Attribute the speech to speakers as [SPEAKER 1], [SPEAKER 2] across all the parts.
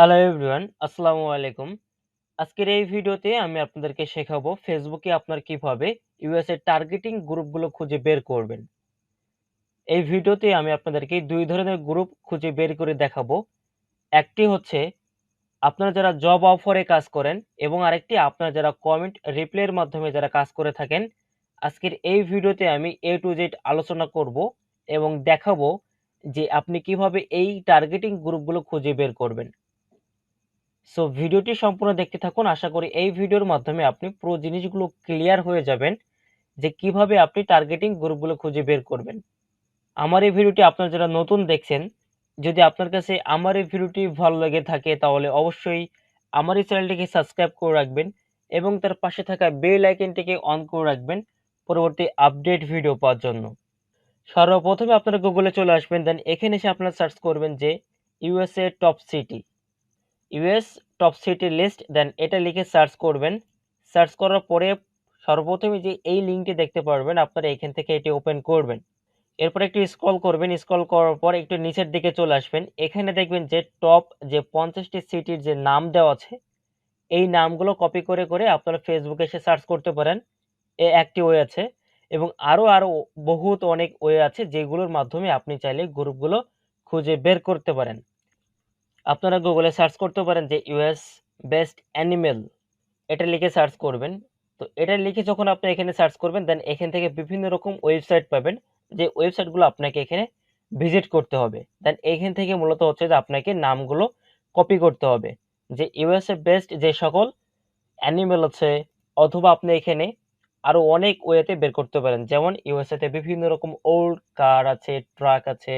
[SPEAKER 1] Hello everyone, আসসালামু আলাইকুম। আজকের এই ভিডিওতে আমি আপনাদেরকে শেখাবো ফেসবুকে আপনার কিভাবে ইউএস এর টার্গেটিং গ্রুপগুলো খুঁজে বের করবেন। এই ভিডিওতে আমি আপনাদেরকে দুই ধরনের গ্রুপ খুঁজে বের করে দেখাবো। একটি হচ্ছে আপনারা যারা জব অফারে কাজ করেন এবং আরেকটি আপনারা যারা কমেন্ট রিপ্লাইয়ের মাধ্যমে যারা কাজ করে থাকেন। আজকের এই ভিডিওতে আমি এ টু জেড আলোচনা করব এবং দেখাবো যে আপনি কিভাবে এই টার্গেটিং গ্রুপগুলো খুঁজে বের করবেন। সো ভিডিওটি সম্পূর্ণ দেখতে থাকুন। আশা করি এই ভিডিওর মাধ্যমে আপনি পুরো জিনিসগুলো ক্লিয়ার হয়ে যাবেন যে কিভাবে আপনি টার্গেটিং গ্রুপগুলো খুঁজে বের করবেন। আমার এই ভিডিওটি আপনারা যারা নতুন দেখছেন, যদি আপনার কাছে আমার এই ভিডিওটি ভালো লেগে থাকে তাহলে অবশ্যই আমার এই চ্যানেলটিকে সাবস্ক্রাইব করে রাখবেন এবং তার পাশে থাকা বেল আইকনটিকে অন করে রাখবেন পরবর্তী আপডেট ভিডিও পাওয়ার জন্য। সর্বপ্রথমে আপনারা গুগলে চলে আসবেন, দেন এখানে এসে আপনারা সার্চ করবেন যে USA top city, US top city list, then এটা লিখে সার্চ করবেন। সার্চ করার পরে সর্বপ্রথমে যে এই লিঙ্কটি দেখতে পারবেন আপনারা এখান থেকে এটি ওপেন করবেন। এরপর একটু স্ক্রল করবেন, স্ক্রল করার পর একটু নিচের দিকে চলে আসবেন। এখানে দেখবেন যে টপ যে 50টি সিটির যে নাম দেওয়া আছে, এই নামগুলো কপি করে করে আপনারা ফেসবুকে এসে সার্চ করতে পারেন। একটি ওয়ে আছে এবং আরও বহুত অনেক ওয়ে আছে যেগুলোর মাধ্যমে আপনি চাইলে গ্রুপগুলো খুঁজে বের করতে পারেন। আপনারা গুগলে সার্চ করতে পারেন যে ইউএস বেস্ট অ্যানিমেল, এটা লিখে সার্চ করবেন। তো এটা লিখে যখন আপনি এখানে সার্চ করবেন, দেন এখান থেকে বিভিন্ন রকম ওয়েবসাইট পাবেন, যে ওয়েবসাইটগুলো আপনাকে এখানে ভিজিট করতে হবে। দেন এখান থেকে মূলত হচ্ছে যে আপনাকে নামগুলো কপি করতে হবে, যে ইউএসএ বেস্ট যে সকল অ্যানিমেল আছে, অথবা আপনি এখানে আরো অনেক ওয়েতে বের করতে পারেন। যেমন ইউএসএ তে বিভিন্ন রকম ওল্ড কার আছে, ট্রাক আছে,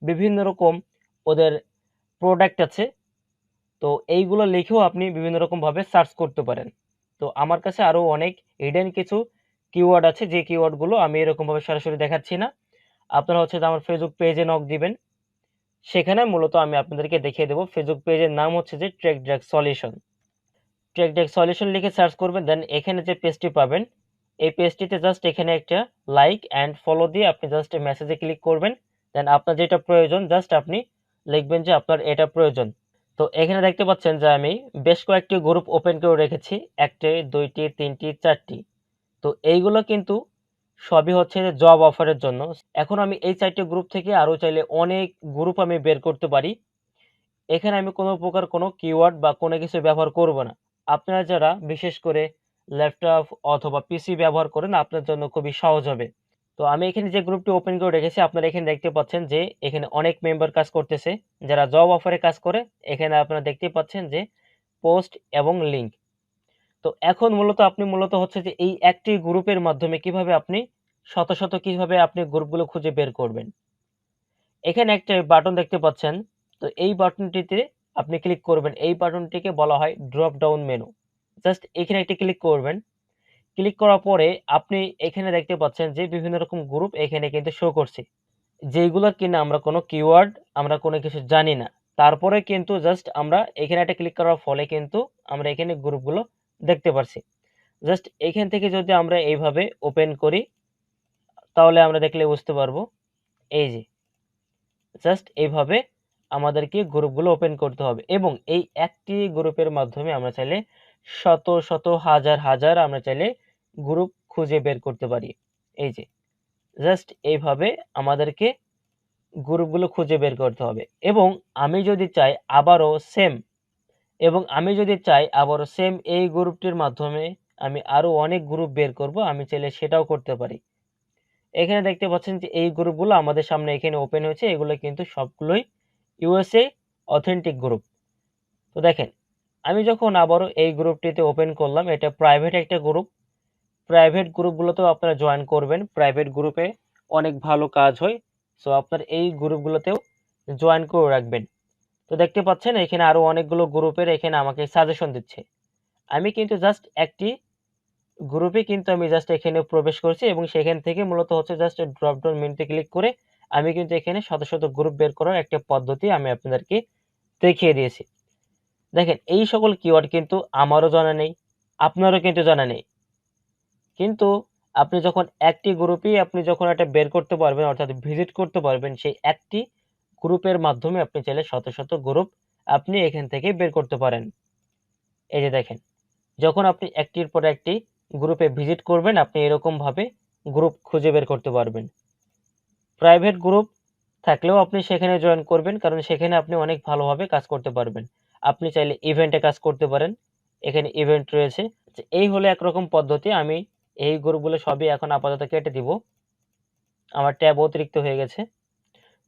[SPEAKER 1] বিভিন্ন রকম ওদের প্রোডাক্ট আছে। তো এইগুলো লিখেও আপনি বিভিন্ন রকম ভাবে সার্চ করতে পারেন। তো আমার কাছে আরো অনেক হিডেন কিছু কিওয়ার্ড আছে, যে কিওয়ার্ডগুলো আমি এরকম ভাবে সরাসরি দেখাচ্ছি না। আপনারা হচ্ছে যে আমার ফেসবুক পেজে নক দিবেন, সেখানে মূলত আমি আপনাদেরকে দেখিয়ে দেবো। ফেসবুক পেজের নাম হচ্ছে যে ট্রেক সলিউশন। ট্রেক সলিউশন লিখে সার্চ করবেন, দেন এখানে যে পেজটি পাবেন, এই পেজটিতে জাস্ট এখানে একটা লাইক অ্যান্ড ফলো দিয়ে আপনি জাস্ট মেসেজে ক্লিক করবেন। দেন আপনার যেটা প্রয়োজন জাস্ট আপনি লিখবেন যে আপনার এটা প্রয়োজন। তো এখানে দেখতে পাচ্ছেন যে আমি বেশ কয়েকটি গ্রুপ ওপেন করে রেখেছি, একটি, দুইটি, তিনটি, চারটি। তো এইগুলো কিন্তু সবই হচ্ছে যে জব অফারের জন্য। এখন আমি এই 4টি গ্রুপ থেকে আরো চাইলে অনেক গ্রুপ আমি বের করতে পারি। এখানে আমি কোনো প্রকার কোনো কিওয়ার্ড বা কোনো কিছু ব্যবহার করব না। আপনারা যারা বিশেষ করে ল্যাপটপ অথবা পিসি ব্যবহার করেন, আপনার জন্য খুবই সহজ হবে। তো আমি এখানে যে গ্রুপটি ওপেন করে রেখেছি, আপনারা এখানে দেখতে পাচ্ছেন যে এখানে অনেক মেম্বার কাজ করতেছে যারা জব অফারে কাজ করে। এখানে আপনারা দেখতে পাচ্ছেন যে পোস্ট এবং লিঙ্ক। তো এখন মূলত হচ্ছে যে এই একটি গ্রুপের মাধ্যমে কিভাবে আপনি শত শত কিভাবে আপনি গ্রুপগুলো খুঁজে বের করবেন। এখানে একটা বাটন দেখতে পাচ্ছেন, তো এই বাটনটিতে আপনি ক্লিক করবেন। এই বাটনটিকে বলা হয় ড্রপ ডাউন মেনু। জাস্ট এখানে একটা ক্লিক করবেন। ক্লিক করার পরে আপনি এখানে দেখতে পাচ্ছেন যে বিভিন্ন রকম গ্রুপ এখানে কিন্তু শো করছে, যেগুলো কিনা আমরা কোনো কিওয়ার্ড আমরা কোনো কিছু জানি না। তারপরে কিন্তু জাস্ট আমরা এখানে একটা ক্লিক করার ফলে কিন্তু আমরা এখানে গ্রুপগুলো দেখতে পারছি। জাস্ট এখান থেকে যদি আমরা এইভাবে ওপেন করি তাহলে আমরা দেখলে বুঝতে পারবো। এই যে জাস্ট এইভাবে আমাদেরকে গ্রুপগুলো ওপেন করতে হবে এবং এই একটি গ্রুপের মাধ্যমে আমরা চাইলে শত শত হাজার হাজার আমরা চাইলে গ্রুপ খুঁজে বের করতে পারি। এই যে জাস্ট এইভাবে আমাদেরকে গ্রুপগুলো খুঁজে বের করতে হবে। এবং আমি যদি চাই আবারও সেম এই গ্রুপটির মাধ্যমে আমি আরো অনেক গ্রুপ বের করব, আমি চাইলে সেটাও করতে পারি। এখানে দেখতে পাচ্ছেন যে এই গ্রুপগুলো আমাদের সামনে এখানে ওপেন হয়েছে, এগুলো কিন্তু সবগুলোই ইউএসএ অথেন্টিক গ্রুপ। তো দেখেন, আমি যখন আবারও এই গ্রুপটিতে ওপেন করলাম, এটা প্রাইভেট একটা গ্রুপ। প্রাইভেট গ্রুপগুলোতেও আপনারা জয়েন করবেন, প্রাইভেট গ্রুপে অনেক ভালো কাজ হয়। সো আপনার এই গ্রুপগুলোতেও জয়েন করে রাখবেন। তো দেখতে পাচ্ছেন এখানে আরো অনেকগুলো গ্রুপের এখানে আমাকে সাজেশন দিচ্ছে। আমি কিন্তু জাস্ট একটি গ্রুপে কিন্তু আমি জাস্ট এখানে প্রবেশ করছি এবং সেখান থেকে মূলত হচ্ছে জাস্ট ড্রপ ডাউন মেনুতে ক্লিক করে আমি কিন্তু এখানে শত শত গ্রুপ বের করার একটা পদ্ধতি আমি আপনাদেরকে দেখিয়ে দিয়েছি। দেখেন, এই সকল কিওয়ার্ড কিন্তু আমারও জানা নেই, আপনারও কিন্তু জানা নেই। কিন্তু আপনি যখন একটি গ্রুপেই আপনি যখন এটা বের করতে পারবেন, অর্থাৎ ভিজিট করতে পারবেন, সেই একটি গ্রুপের মাধ্যমে আপনি চাইলে শত শত গ্রুপ আপনি এখান থেকে বের করতে পারেন। এই যে দেখেন, যখন আপনি একটির পর একটি গ্রুপে ভিজিট করবেন, আপনি এরকমভাবে গ্রুপ খুঁজে বের করতে পারবেন। প্রাইভেট গ্রুপ থাকলেও আপনি সেখানে জয়েন করবেন, কারণ সেখানে আপনি অনেক ভালোভাবে কাজ করতে পারবেন। আপনি চাইলে ইভেন্টে কাজ করতে পারেন, এখানে ইভেন্ট রয়েছে। এই হলো একরকম পদ্ধতি। আমি এই গ্রুপগুলো সবই এখন আপাতত কেটে দিব, আমার ট্যাব অতিরিক্ত হয়ে গেছে।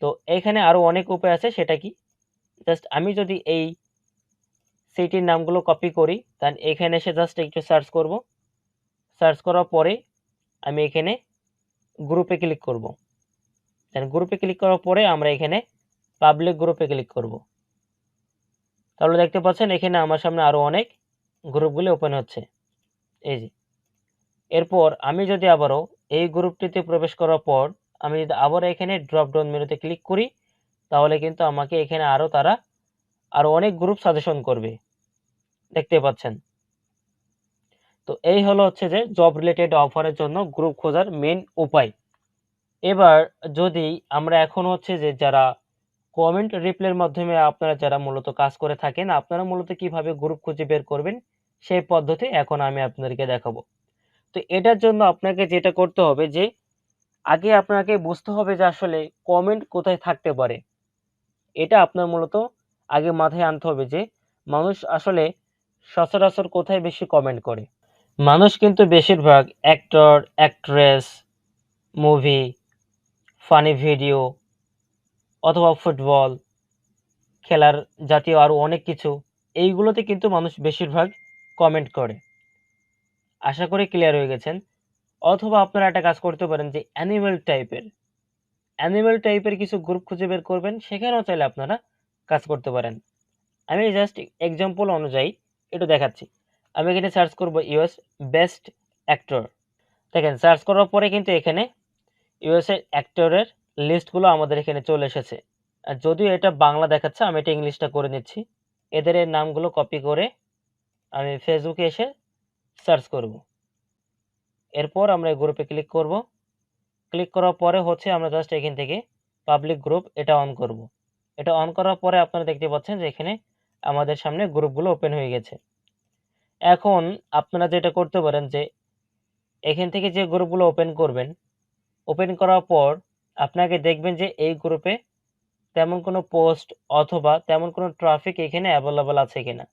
[SPEAKER 1] তো এখানে আরো অনেক উপায় আছে, সেটা কি, জাস্ট আমি যদি এই সিটির নামগুলো কপি করি, তাহলে এখানে এসে জাস্ট একটু সার্চ করব। সার্চ করার পরে আমি এখানে গ্রুপে ক্লিক করব। গ্রুপে ক্লিক করার পরে আমরা এখানে পাবলিক গ্রুপে ক্লিক করব। তাহলে দেখতে পাচ্ছেন এখানে আমার সামনে আরো অনেক গ্রুপগুলি ওপেন হচ্ছে। এই যে, এরপর আমি যদি আবারও এই গ্রুপটিতে প্রবেশ করার পর আমি যদি আবার এখানে ড্রপ ডাউন মেনুতে ক্লিক করি, তাহলে কিন্তু আমাকে এখানে তারা আরো অনেক গ্রুপ সাজেশন করবে, দেখতে পাচ্ছেন। তো এই হলো হচ্ছে যে জব রিলেটেড অফারের জন্য গ্রুপ খোঁজার মেন উপায়। এবার যদি আমরা এখন হচ্ছে যে যারা কমেন্ট রিপ্লাইয়ের মাধ্যমে আপনারা যারা মূলত কাজ করে থাকেন, আপনারা মূলত কিভাবে গ্রুপ খুঁজে বের করবেন সেই পদ্ধতি এখন আমি আপনাদেরকে দেখাবো। তো এটার জন্য আপনাকে যেটা করতে হবে, যে আগে আপনাকে বুঝতে হবে যে আসলে কমেন্ট কোথায় থাকতে পারে। এটা আপনার মূলত আগে মাথায় আনতে হবে যে মানুষ আসলে সচরাচর কোথায় বেশি কমেন্ট করে। মানুষ কিন্তু বেশিরভাগ actor, actress, movie, funny video অথবা ফুটবল খেলার জাতীয় আরো অনেক কিছু, এইগুলোতে কিন্তু মানুষ বেশিরভাগ কমেন্ট করে। আশা করি ক্লিয়ার হয়ে গেছেন। অথবা আপনারা একটা কাজ করতে পারেন যে অ্যানিমেল টাইপের কিছু গ্রুপ খুঁজে বের করবেন, সেখানেও চাইলে আপনারা কাজ করতে পারেন। আমি জাস্ট এক্সাম্পল অনুযায়ী একটু দেখাচ্ছি। আমি এখানে সার্চ করব ইউএস বেস্ট অ্যাক্টর। দেখেন, সার্চ করার পরে কিন্তু এখানে ইউএস এর অ্যাক্টরের লিস্টগুলো আমাদের এখানে চলে এসেছে। আর যদিও এটা বাংলা দেখাচ্ছে, আমি এটা ইংলিশটা করে নিচ্ছি। এদের নামগুলো কপি করে আমি ফেসবুকে এসে সার্চ করব। এরপর আমরা এই গ্রুপে ক্লিক করব। ক্লিক করার পরে হচ্ছে আমরা জাস্ট এখান থেকে পাবলিক গ্রুপ এটা অন করব। এটা অন করার পরে আপনারা দেখতে পাচ্ছেন যে এখানে আমাদের সামনে গ্রুপগুলো ওপেন হয়ে গেছে। এখন আপনারা যেটা করতে পারেন যে এখান থেকে যে গ্রুপগুলো ওপেন করবেন, ওপেন করার পর আপনাকে দেখবেন যে এই গ্রুপে তেমন কোনো পোস্ট অথবা তেমন কোনো ট্রাফিক এখানে অ্যাভেলেবল আছে কিনা।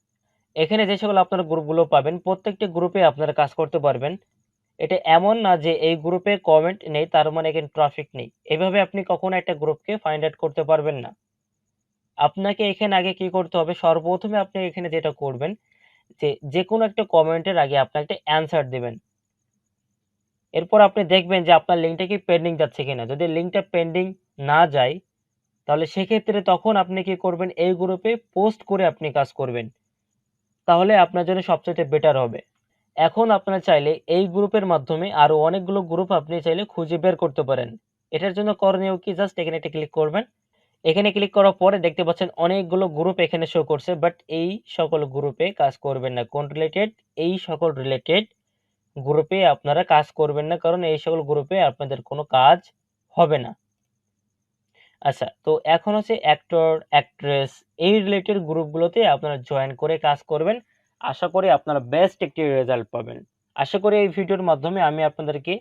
[SPEAKER 1] এখানে যে সকল আপনারা গ্রুপগুলো পাবেন, প্রত্যেকটি গ্রুপে আপনারা কাজ করতে পারবেন। এটা এমন না যে এই গ্রুপে কমেন্ট নেই তার মানে এখানে ট্রাফিক নেই। এভাবে আপনি কখনো একটা গ্রুপকে ফাইন্ড আউট করতে পারবেন না। আপনাকে এখানে আগে কি করতে হবে, সর্বপ্রথমে আপনি এখানে যেটা করবেন যে যেকোনো একটা কমেন্টের আগে আপনি একটা অ্যানসার দিবেন। এরপর আপনি দেখবেন যে আপনার লিঙ্কটা কি পেন্ডিং যাচ্ছে কিনা। যদি লিঙ্কটা পেন্ডিং না যায়, তাহলে সেক্ষেত্রে তখন আপনি কি করবেন, এই গ্রুপে পোস্ট করে আপনি কাজ করবেন। তাহলে আপনার জন্য সবচেয়ে বেটার হবে। এখন আপনারা চাইলে এই গ্রুপের মাধ্যমে আরো অনেকগুলো গ্রুপ আপনি চাইলে খুঁজে বের করতে পারেন। এটার জন্য করণীয় কি, জাস্ট এখানে একটা ক্লিক করবেন। এখানে ক্লিক করার পরে দেখতে পাচ্ছেন অনেকগুলো গ্রুপ এখানে শো করছে, বাট এই সকল গ্রুপে কাজ করবেন না। কোন রিলেটেড, এই সকল রিলেটেড গ্রুপে আপনারা কাজ করবেন না, কারণ এই সকল গ্রুপে আপনাদের কোনো কাজ হবে না। আচ্ছা, তো এখন হচ্ছে অ্যাক্টর, অ্যাক্ট্রেস এই রিলেটেড গ্রুপগুলোতে আপনারা জয়েন করে কাজ করবেন। আশা করি আপনারা বেস্ট একটি রেজাল্ট পাবেন। আশা করি এই ভিডিওর মাধ্যমে আমি আপনাদেরকে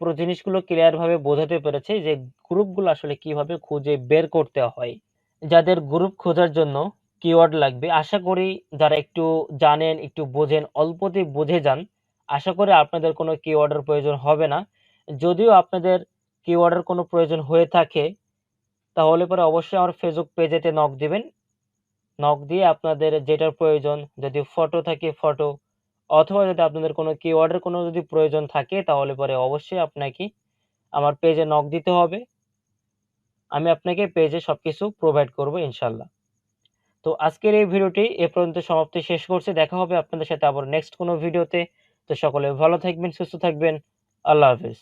[SPEAKER 1] পুরো জিনিসগুলো ক্লিয়ার ভাবে বোঝাতে পেরেছি যে গ্রুপগুলো আসলে কিভাবে খুঁজে বের করতে হয়। যাদের গ্রুপ খোঁজার জন্য কিওয়ার্ড লাগবে, আশা করি যারা একটু জানেন, একটু বোঝেন, অল্পতে বুঝে যান, আশা করি আপনাদের কোনো কিওয়ার্ডের প্রয়োজন হবে না। যদিও আপনাদের কিওয়ার্ডের কোনো প্রয়োজন হয়ে থাকে, তাহলে পরে অবশ্যই আমার ফেসবুক পেজেতে নক দিবেন। নক দিয়ে আপনাদের যেটার প্রয়োজন, যদি ফটো থাকে ফটো, অথবা যদি আপনাদের কোনো কিওয়ার্ডের কোনো যদি প্রয়োজন থাকে, তাহলে পরে অবশ্যই আপনাকে আমার পেজে নক দিতে হবে। আমি আপনাকে পেজে সবকিছু প্রোভাইড করব ইনশাল্লাহ। তো আজকের এই ভিডিওটি এ পর্যন্ত সমাপ্তি শেষ করছি। দেখা হবে আপনাদের সাথে আবার নেক্সট কোনো ভিডিওতে। তো সকলে ভালো থাকবেন, সুস্থ থাকবেন। আল্লাহ হাফেজ।